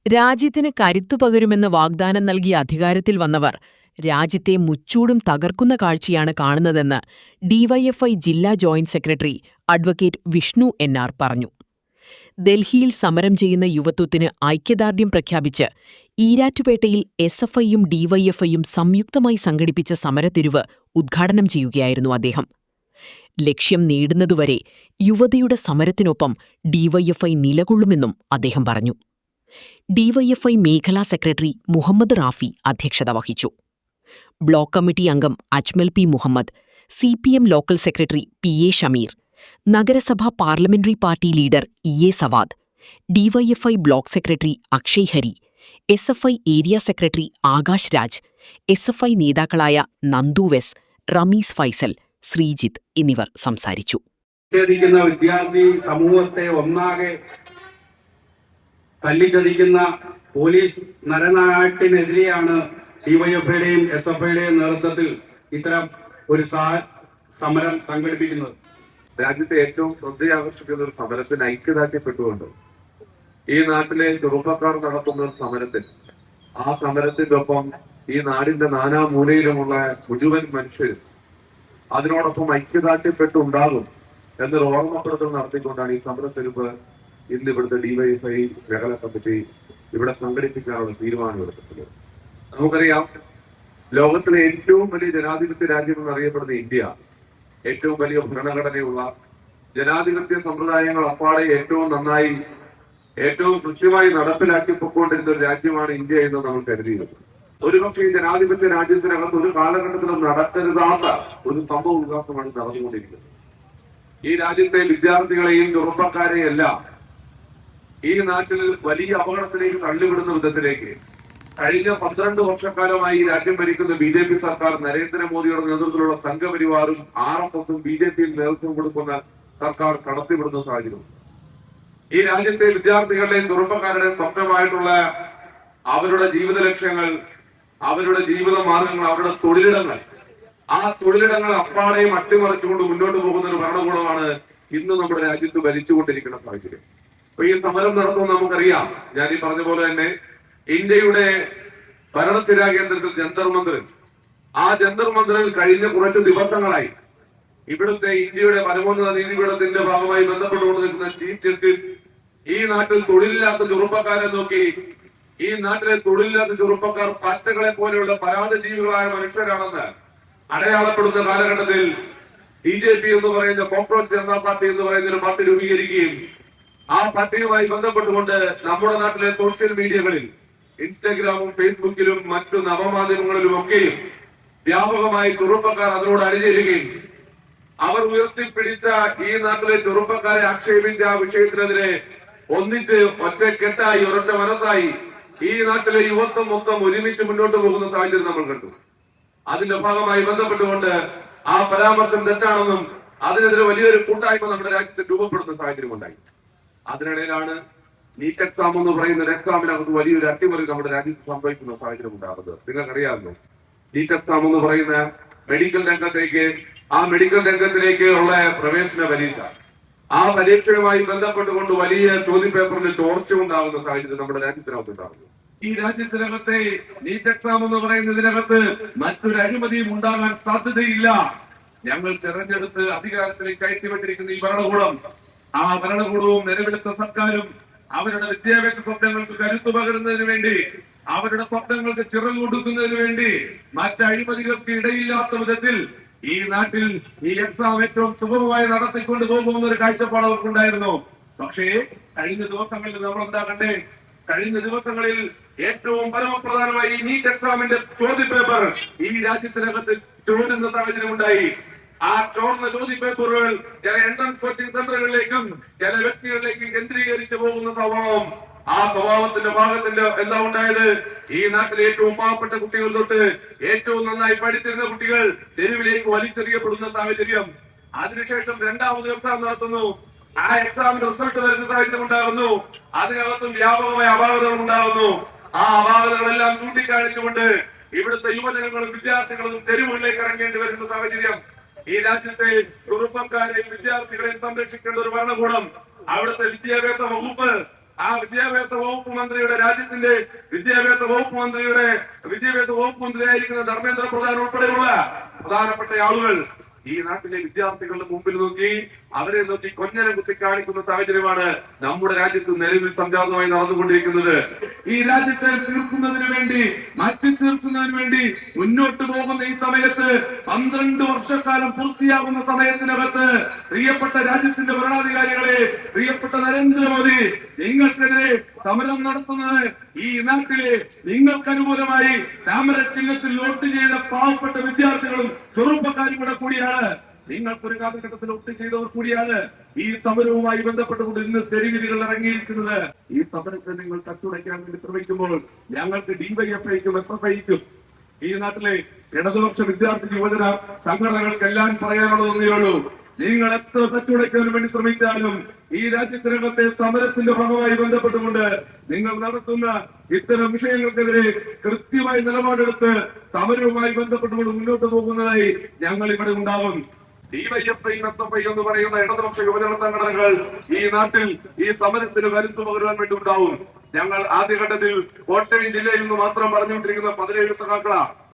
രാജ്യത്തിന് കരുത്തു പകരുമെന്ന് വാഗ്ദാനം നൽകി അധികാരത്തിൽ വന്നവർ രാജ്യത്തെ മുച്ചൂടും തകർക്കുന്ന കാഴ്ചയാണ് കാണുന്നതെന്ന് ഡിവൈഎഫ്ഐ ജില്ലാ joint secretary advocate Vishnu NR. പറഞ്ഞു. ഡൽഹിയിൽ സമരം ചെയ്യുന്ന യുവത്വത്തിന് ഐക്യദാർഢ്യം പ്രഖ്യാപിച്ച് ഈരാറ്റുപേട്ടയിൽ എസ്എഫ്ഐയും ഡിവൈഎഫ്ഐയും സംയുക്തമായി സംഘടിപ്പിച്ച സമരത്തിരിവ് ഉദ്ഘാടനം ചെയ്യുകയായിരുന്നു അദ്ദേഹം. ലക്ഷ്യം നേടുന്നതുവരെ യുവതിയുടെ സമരത്തിനൊപ്പം ഡിവൈഎഫ്ഐ നിലകൊള്ളുമെന്നും അദ്ദേഹം പറഞ്ഞു. ഡിവൈഎഫ്ഐ മേഖലാ സെക്രട്ടറി മുഹമ്മദ് റാഫി അധ്യക്ഷത വഹിച്ചു. ബ്ലോക്ക് കമ്മിറ്റി അംഗം Ajmal P Muhammad, CPM local secretary P A. Shameer, നഗരസഭാ parliamentary party leader E A. Savad, DYFI block secretary Akshay Hari, SFI area secretary Akash Raj, SFI നേതാക്കളായ നന്ദു വെസ്, റമീസ് ഫൈസൽ, ശ്രീജിത്ത് എന്നിവർ സംസാരിച്ചു. വിദ്യാർത്ഥി സമൂഹത്തെ ഒന്നാകെ തല്ലിച്ചതിക്കുന്ന പോലീസ് നരനാട്ടിനെതിരെയാണ് ഡിവൈഎഫ്ഐയുടെയും എസ്എഫ്ഐയുടെയും നേതൃത്വത്തിൽ ഇത്തരം ഒരു സമരം സംഘടിപ്പിക്കുന്നത്. രാജ്യത്തെ ഏറ്റവും ശ്രദ്ധയാകർഷിക്കുന്ന ഒരു സമരത്തിന് ഐക്യദാർഢ്യപ്പെട്ടുകൊണ്ട് ഈ നാട്ടിലെ ചെറുപ്പക്കാർ നടത്തുന്ന സമരത്തിൽ ആ സമരത്തിന്റെ ഒപ്പം ഈ നാടിന്റെ നാനാമൂലയിലുമുള്ള മുഴുവൻ മനുഷ്യരും അതിനോടൊപ്പം ഐക്യദാർഢ്യപ്പെട്ടുണ്ടാകും എന്നൊരു ഓർമ്മപ്പെടുത്തൽ നടത്തിക്കൊണ്ടാണ് ഈ സമരത്തിരിപ്പ് ഇന്ന് ഇവിടുത്തെ ഡിവൈഎഫ്ഐ മേഖലാ കമ്മിറ്റി ഇവിടെ സംഘടിപ്പിക്കാനുള്ള തീരുമാനമെടുത്തിട്ടുള്ളത്. നമുക്കറിയാം, ലോകത്തിലെ ഏറ്റവും വലിയ ജനാധിപത്യ രാജ്യം എന്നറിയപ്പെടുന്ന ഇന്ത്യ, ഏറ്റവും വലിയ ഭരണഘടനയുള്ള ജനാധിപത്യ സമ്പ്രദായങ്ങൾ അപ്പാടെ ഏറ്റവും നന്നായി ഏറ്റവും കൃത്യമായി നടപ്പിലാക്കി പൊക്കൊണ്ടിരുന്ന ഒരു രാജ്യമാണ് ഇന്ത്യ എന്ന് നമ്മൾ കരുതിയിരുന്നു. ഒരുപക്ഷെ ഈ ജനാധിപത്യ രാജ്യത്തിനകത്ത് ഒരു കാലഘട്ടത്തിലും നടക്കരുതാത്ത ഒരു സംഭവ വികാസമാണ് നടന്നുകൊണ്ടിരിക്കുന്നത്. ഈ രാജ്യത്തെ വിദ്യാർത്ഥികളെയും ചെറുപ്പക്കാരെയും എല്ലാം ഈ നാട്ടിൽ വലിയ അപകടത്തിലേക്ക് തള്ളിവിടുന്ന വിധത്തിലേക്ക് കഴിഞ്ഞ 12 വർഷക്കാലമായി ഈ രാജ്യം ഭരിക്കുന്ന ബി.ജെ.പി. സർക്കാർ, നരേന്ദ്രമോദിയുടെ നേതൃത്വത്തിലുള്ള സംഘപരിവാറും RSSും ബി.ജെ.പിയിൽ നേതൃത്വം കൊടുക്കുന്ന സർക്കാർ കടത്തിവിടുന്ന സാഹചര്യം. ഈ രാജ്യത്തെ വിദ്യാർത്ഥികളുടെയും ചെറുപ്പക്കാരുടെയും സ്വപ്നമായിട്ടുള്ള അവരുടെ ജീവിത ലക്ഷ്യങ്ങൾ, അവരുടെ ജീവിത മാർഗങ്ങൾ, അവരുടെ തൊഴിലിടങ്ങൾ, ആ തൊഴിലിടങ്ങൾ അപ്പാടെയും അട്ടിമറിച്ചുകൊണ്ട് മുന്നോട്ട് പോകുന്ന ഒരു ഭരണകൂടമാണ് ഇന്ന് നമ്മുടെ രാജ്യത്ത് ഭരിച്ചുകൊണ്ടിരിക്കുന്ന സാഹചര്യം. അപ്പൊ ഈ സമരം നടത്തുമ്പോൾ നമുക്കറിയാം, ഞാൻ ഈ പറഞ്ഞ പോലെ തന്നെ ഇന്ത്യയുടെ ഭരണസ്ഥിരാ കേന്ദ്രത്തിൽ ജന്തർ മന്ദിറിൽ, ആ ജന്തർ മന്ദിറിൽ കഴിഞ്ഞ കുറച്ച് ദിവസങ്ങളായി ഇവിടുത്തെ ഇന്ത്യയുടെ പരമോന്നത നീതിപീഠത്തിന്റെ ഭാഗമായി ബന്ധപ്പെട്ടുകൊണ്ട് നിൽക്കുന്ന ചീഫ് ജസ്റ്റിസ് ഈ നാട്ടിൽ തൊഴിലില്ലാത്ത ചെറുപ്പക്കാരെ നോക്കി, ഈ നാട്ടിലെ തൊഴിലില്ലാത്ത ചെറുപ്പക്കാർ പറ്റകളെ പോലെയുള്ള പരാധജീവികളായ മനുഷ്യരാണെന്ന് അടയാളപ്പെടുന്ന കാലഘട്ടത്തിൽ ബി.ജെ.പി. എന്ന് പറയുന്ന കോക്രോച്ച് ജനതാ പാർട്ടി എന്ന് പറയുന്ന ഒരു പാർട്ടി രൂപീകരിക്കുകയും ആ പാർട്ടിയുമായി ബന്ധപ്പെട്ടുകൊണ്ട് നമ്മുടെ നാട്ടിലെ സോഷ്യൽ മീഡിയകളിൽ, ഇൻസ്റ്റാഗ്രാമും ഫേസ്ബുക്കിലും മറ്റു നവമാധ്യമങ്ങളിലും ഒക്കെയും വ്യാപകമായി ചെറുപ്പക്കാർ അതിനോട് അണിചേരുകയും അവർ ഉയർത്തിപ്പിടിച്ച ഈ നാട്ടിലെ ചെറുപ്പക്കാരെ ആക്ഷേപിച്ച ആ വിഷയത്തിനെതിരെ ഒന്നിച്ച് ഒറ്റക്കെട്ടായി ഒരൊറ്റ മനസ്സായി ഈ നാട്ടിലെ യുവത്വം മൊത്തം ഒരുമിച്ച് മുന്നോട്ട് പോകുന്ന സാഹചര്യം നമ്മൾ കണ്ടു. അതിന്റെ ഭാഗമായി ബന്ധപ്പെട്ടുകൊണ്ട് ആ പരാമർശം തെറ്റാണെന്നും അതിനെതിരെ വലിയൊരു കൂട്ടായ്മ നമ്മുടെ രാജ്യത്ത് രൂപപ്പെടുന്ന സാഹചര്യം ഉണ്ടായി. അതിനിടയിലാണ് നീറ്റ് എക്സാം എന്ന് പറയുന്ന എക്സാമിനകത്ത് വലിയൊരു അട്ടിമറി നമ്മുടെ രാജ്യത്ത് സംഭവിക്കുന്ന സാഹചര്യം ഉണ്ടാകുന്നത്. നിങ്ങൾക്കറിയാമല്ലോ, നീറ്റ് എക്സാം എന്ന് പറയുന്ന മെഡിക്കൽ രംഗത്തേക്ക്, ആ മെഡിക്കൽ രംഗത്തിലേക്ക് ഉള്ള പ്രവേശന പരീക്ഷ, ആ പരീക്ഷയുമായി ബന്ധപ്പെട്ടുകൊണ്ട് വലിയ ചോദ്യപേപ്പറിൽ ചോർച്ച ഉണ്ടാകുന്ന സാഹചര്യം നമ്മുടെ രാജ്യത്തിനകത്ത് ഉണ്ടാകുന്നു. ഈ രാജ്യത്തിനകത്തെ നീറ്റ് എക്സാം എന്ന് പറയുന്നതിനകത്ത് മറ്റൊരു അഴിമതിയും ഉണ്ടാകാൻ സാധ്യതയില്ല. ഞങ്ങൾ തെരഞ്ഞെടുത്ത് അധികാരത്തിലേക്ക് കയറ്റിവിട്ടിരിക്കുന്ന ഈ ഭരണകൂടം, ആ ഭരണകൂടവും നിലവിലത്തെ സർക്കാരും അവരുടെ വിദ്യാഭ്യാസ സ്വപ്നങ്ങൾക്ക് കരുത്തു പകരുന്നതിന് വേണ്ടി, അവരുടെ സ്വപ്നങ്ങൾക്ക് ചിറക് കൊടുക്കുന്നതിന് വേണ്ടി മറ്റ് അഴിമതികൾക്ക് ഇടയില്ലാത്ത വിധത്തിൽ ഈ നാട്ടിൽ ഈ എക്സാം ഏറ്റവും സുഗമമായി നടത്തിക്കൊണ്ട് പോകുന്ന ഒരു കാഴ്ചപ്പാട് അവർക്കുണ്ടായിരുന്നു. പക്ഷേ കഴിഞ്ഞ ദിവസങ്ങളിൽ നമ്മൾ എന്താ കണ്ടേ? കഴിഞ്ഞ ദിവസങ്ങളിൽ ഏറ്റവും പരമപ്രധാനമായി ഈ നീറ്റ് എക്സാമിന്റെ ചോദ്യപേപ്പർ ഈ രാജ്യത്തിനകത്ത് ചോരുന്ന സാഹചര്യം ഉണ്ടായി. ആ ചോർന്ന ചോദ്യപേപ്പറുകൾ ചില എൻട്രൻസ് കോച്ചിങ് സെന്ററുകളിലേക്കും ചില വ്യക്തികളിലേക്കും കേന്ദ്രീകരിച്ചു പോകുന്ന സ്വഭാവം, ആ സ്വഭാവത്തിന്റെ ഭാഗത്തിന്റെ എന്താ ഉണ്ടായത്? ഈ നാട്ടിലെ ഏറ്റവും പാവപ്പെട്ട കുട്ടികൾ തൊട്ട് ഏറ്റവും നന്നായി പഠിച്ചിരുന്ന കുട്ടികൾ തെരുവിലേക്ക് വലിച്ചെറിയപ്പെടുന്ന സാഹചര്യം. അതിനുശേഷം രണ്ടാമത് എക്സാം നടത്തുന്നു. ആ എക്സാമിന്റെ റിസൾട്ട് വരുന്ന സാഹചര്യം ഉണ്ടാകുന്നു. അതിനകത്തും വ്യാപകമായ അപാകതകൾ ഉണ്ടാകുന്നു. ആ അപാകതകളെല്ലാം ചൂണ്ടിക്കാണിച്ചുകൊണ്ട് ഇവിടുത്തെ യുവജനങ്ങളും വിദ്യാർത്ഥികളും തെരുവുകളിലേക്ക് ഇറങ്ങേണ്ടി വരുന്ന സാഹചര്യം. ഈ രാജ്യത്തെ ചെറുപ്പക്കാരെയും വിദ്യാർത്ഥികളെയും സംരക്ഷിക്കേണ്ട ഒരു ഭരണകൂടം, അവിടുത്തെ വിദ്യാഭ്യാസ വകുപ്പ് ആ വിദ്യാഭ്യാസ വകുപ്പ് മന്ത്രിയുടെ രാജ്യത്തിന്റെ വിദ്യാഭ്യാസ വകുപ്പ് മന്ത്രിയായിരിക്കുന്ന ധർമ്മേന്ദ്ര പ്രധാൻ ഉൾപ്പെടെയുള്ള പ്രധാനപ്പെട്ട ആളുകൾ ഈ നാട്ടിലെ വിദ്യാർത്ഥികളുടെ മുമ്പിൽ നോക്കി അവരെ നോക്കി കൊഞ്ഞനം കുത്തി കാണിക്കുന്ന സാഹചര്യമാണ് നമ്മുടെ രാജ്യത്ത് നിലവിൽ സംജാതമായി നടന്നുകൊണ്ടിരിക്കുന്നത്. ഈ രാജ്യത്തെ തീർക്കുന്നതിന് വേണ്ടി തീർക്കുന്നതിന് വേണ്ടി മുന്നോട്ട് പോകുന്ന ഈ സമയത്ത് 12 വർഷക്കാലം പൂർത്തിയാകുന്ന സമയത്തിനകത്ത് പ്രിയപ്പെട്ട രാജ്യത്തിന്റെ ഭരണാധികാരികളെ, പ്രിയപ്പെട്ട നരേന്ദ്രമോദി, നിങ്ങൾക്കെതിരെ സമരം നടത്തുന്നത് ഈ നാട്ടിലെ നിങ്ങൾക്ക് അനുകൂലമായി താമര ചിഹ്നത്തിൽ വോട്ട് ചെയ്ത പാവപ്പെട്ട വിദ്യാർത്ഥികളും ചെറുപ്പക്കാരും കൂടിയാണ്. നിങ്ങൾക്കൊരു കാലഘട്ടത്തിൽ വോട്ട് ചെയ്തവർ കൂടിയാണ് ഈ സമരവുമായി ബന്ധപ്പെട്ടുകൊണ്ട് ഇന്ന് തെരുവിലുകൾ ഇറങ്ങിയിരിക്കുന്നത്. ഈ സമരത്തെ നിങ്ങൾ തച്ചുടയ്ക്കാൻ വേണ്ടി ശ്രമിക്കുമ്പോൾ ഞങ്ങൾക്ക് ഡിവൈഎഫ്ഐക്കും എസ്എഫ്ഐക്കും ഈ നാട്ടിലെ ഇടതുപക്ഷ വിദ്യാർത്ഥി യുവജന സംഘടനകൾക്കെല്ലാം പറയാനുള്ളതേ ഉള്ളൂ. നിങ്ങൾ എത്ര തച്ചുടയ്ക്കാൻ വേണ്ടി ശ്രമിച്ചാലും ഈ രാജ്യത്തിനകത്തെ സമരത്തിന്റെ ഭാഗമായി ബന്ധപ്പെട്ടുകൊണ്ട് നിങ്ങൾ നടത്തുന്ന ഇത്തരം വിഷയങ്ങൾക്കെതിരെ കൃത്യമായി നിലപാടെടുത്ത് സമരവുമായി ബന്ധപ്പെട്ടുകൊണ്ട് മുന്നോട്ട് പോകുന്നതായി ഞങ്ങൾ ഇവിടെ ഉണ്ടാവും. ഡിവൈഎഫ്ഐ, എസ്എഫ്ഐ എന്ന് പറയുന്ന ഇടതുപക്ഷ യുവജന സംഘടനകൾ ഈ നാട്ടിൽ ഈ സമരത്തിന് കരുത്തു പകരാൻ വേണ്ടി ഉണ്ടാവും. ഞങ്ങൾ ആദ്യഘട്ടത്തിൽ കോട്ടയം ജില്ലയിൽ നിന്ന് മാത്രം പറഞ്ഞുകൊണ്ടിരിക്കുന്ന 17 സഖാക്കളാണ്.